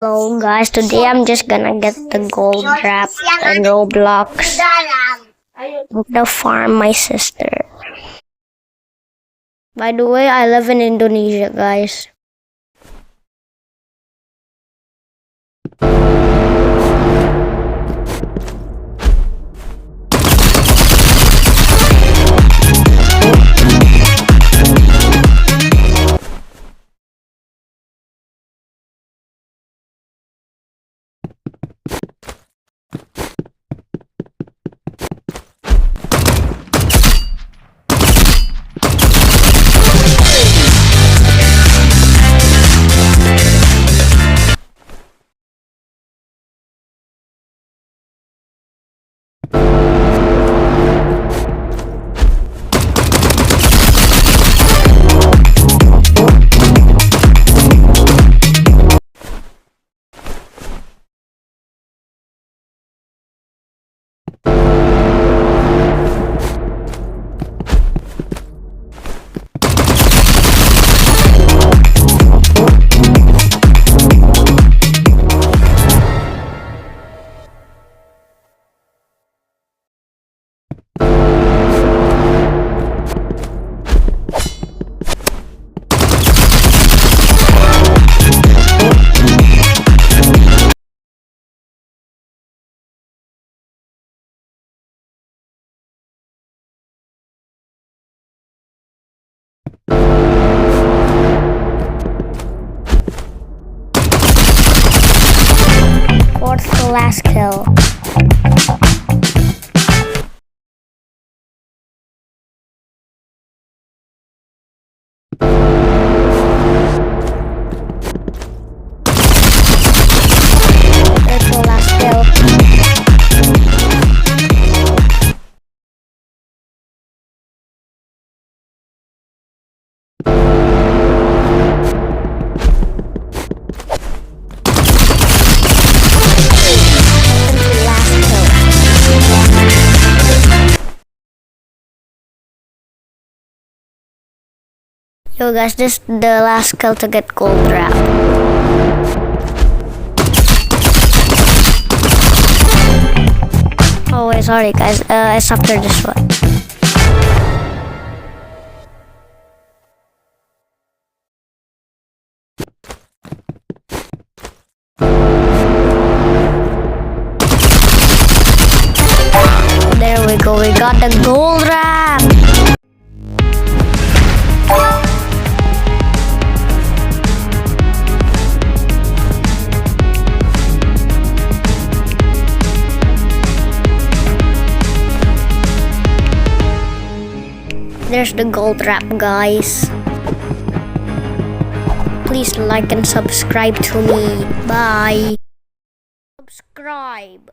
Hello guys, today I'm just gonna get the gold wrap and Roblox to farm my sister. By the way, I live in Indonesia, guys. What's the last kill? That's the last kill. Yo guys, this is the last kill to get gold wrap. Oh wait, sorry guys, it's after this one. There we go, we got the gold wrap. There's the gold wrap, guys. Please like and subscribe to me. Bye. Subscribe.